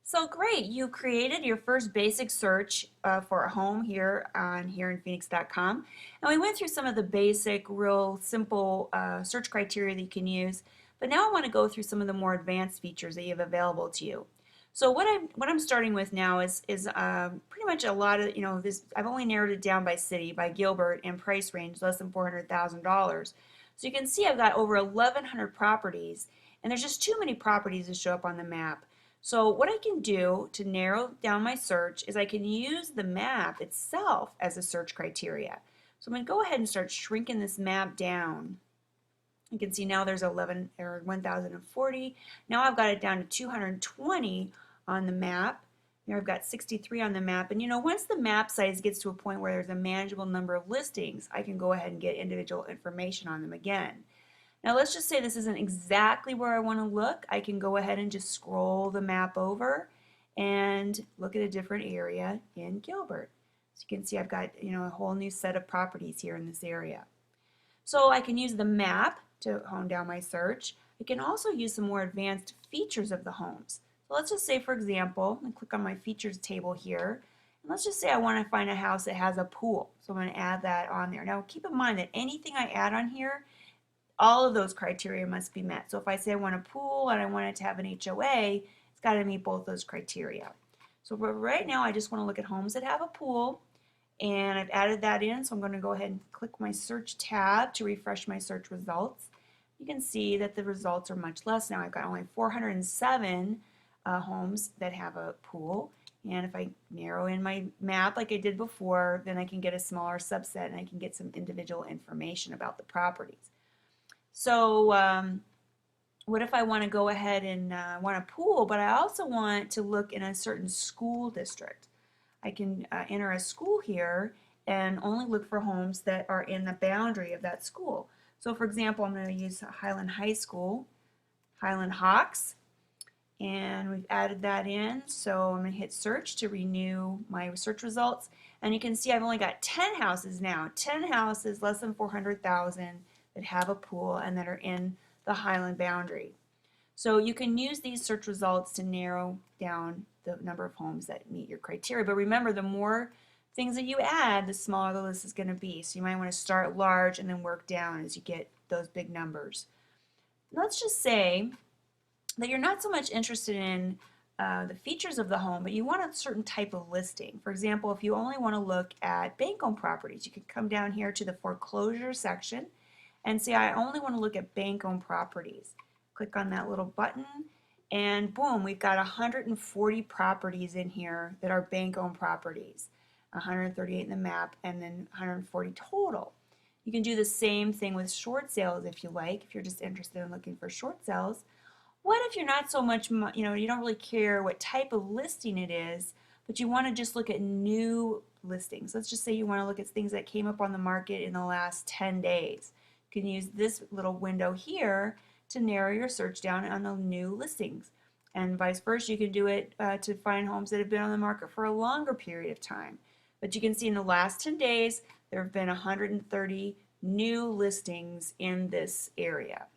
So great, you created your first basic search for a home here on hereinphoenix.com, and we went through some of the basic, real simple search criteria that you can use. But now I want to go through some of the more advanced features that you have available to you. So what I'm starting with now is pretty much a lot of this. I've only narrowed it down by city, by Gilbert, and price range less than $400,000. So you can see I've got over 1,100 properties, and there's just too many properties to show up on the map. So what I can do to narrow down my search is I can use the map itself as a search criteria. So I'm going to go ahead and start shrinking this map down. You can see now there's 11 or 1040. Now I've got it down to 220 on the map. Here I've got 63 on the map. And once the map size gets to a point where there's a manageable number of listings, I can go ahead and get individual information on them again. Now let's just say this isn't exactly where I want to look. I can go ahead and just scroll the map over and look at a different area in Gilbert. So you can see I've got a whole new set of properties here in this area. So I can use the map to hone down my search. I can also use some more advanced features of the homes. So let's just say, for example, I'm click on my features table here, and let's just say I want to find a house that has a pool. So I'm going to add that on there. Now keep in mind that anything I add on here, all of those criteria must be met. So if I say I want a pool and I want it to have an HOA, it's got to meet both those criteria. So right now I just want to look at homes that have a pool, and I've added that in, so I'm going to go ahead and click my search tab to refresh my search results. You can see that the results are much less now. I've got only 407 homes that have a pool, and if I narrow in my map like I did before, then I can get a smaller subset and I can get some individual information about the properties. So what if I want to go ahead and want a pool, but I also want to look in a certain school district? I can enter a school here and only look for homes that are in the boundary of that school. So for example, I'm going to use Highland High School, Highland Hawks, and we've added that in. So I'm going to hit search to renew my search results, and you can see I've only got 10 houses now, 10 houses less than 400,000 that have a pool and that are in the Highland boundary. So you can use these search results to narrow down the number of homes that meet your criteria. But remember, the more things that you add, the smaller the list is going to be. So you might want to start large and then work down as you get those big numbers. Let's just say that you're not so much interested in the features of the home, but you want a certain type of listing. For example, if you only want to look at bank-owned properties, you could come down here to the foreclosure section and say, I only want to look at bank-owned properties. Click on that little button, and boom, we've got 140 properties in here that are bank-owned properties. 138 in the map, and then 140 total. You can do the same thing with short sales if you like, if you're just interested in looking for short sales. What if you're not so much, you don't really care what type of listing it is, but you want to just look at new listings? Let's just say you want to look at things that came up on the market in the last 10 days. You can use this little window here to narrow your search down on the new listings. And vice versa, you can do it to find homes that have been on the market for a longer period of time. But you can see in the last 10 days, there have been 130 new listings in this area.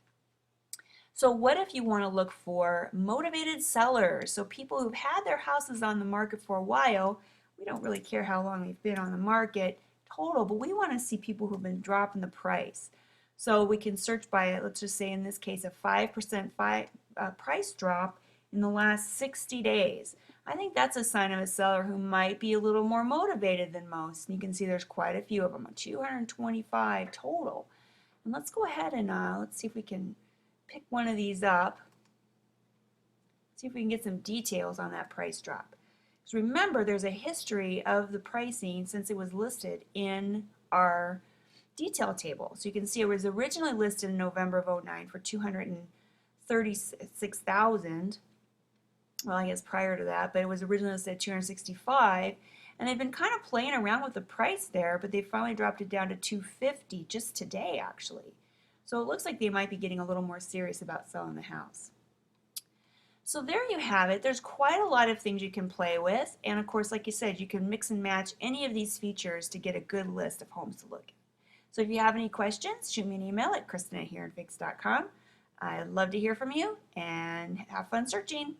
So what if you want to look for motivated sellers? So people who've had their houses on the market for a while. We don't really care how long they've been on the market total, but we want to see people who've been dropping the price. So we can search by, let's just say in this case, a 5% price drop in the last 60 days. I think that's a sign of a seller who might be a little more motivated than most. And you can see there's quite a few of them, 225 total. And let's go ahead and let's see if we can pick one of these up. See if we can get some details on that price drop. Because remember, there's a history of the pricing since it was listed in our detail table. So you can see it was originally listed in November of 2009 for $236,000. Well, I guess prior to that, but it was originally listed at $265,000, and they've been kind of playing around with the price there, but they finally dropped it down to $250,000 just today, actually. So it looks like they might be getting a little more serious about selling the house. So there you have it. There's quite a lot of things you can play with, and of course, like you said, you can mix and match any of these features to get a good list of homes to look at. So if you have any questions, shoot me an email at kristen@hereinphoenix.com. I'd love to hear from you, and have fun searching.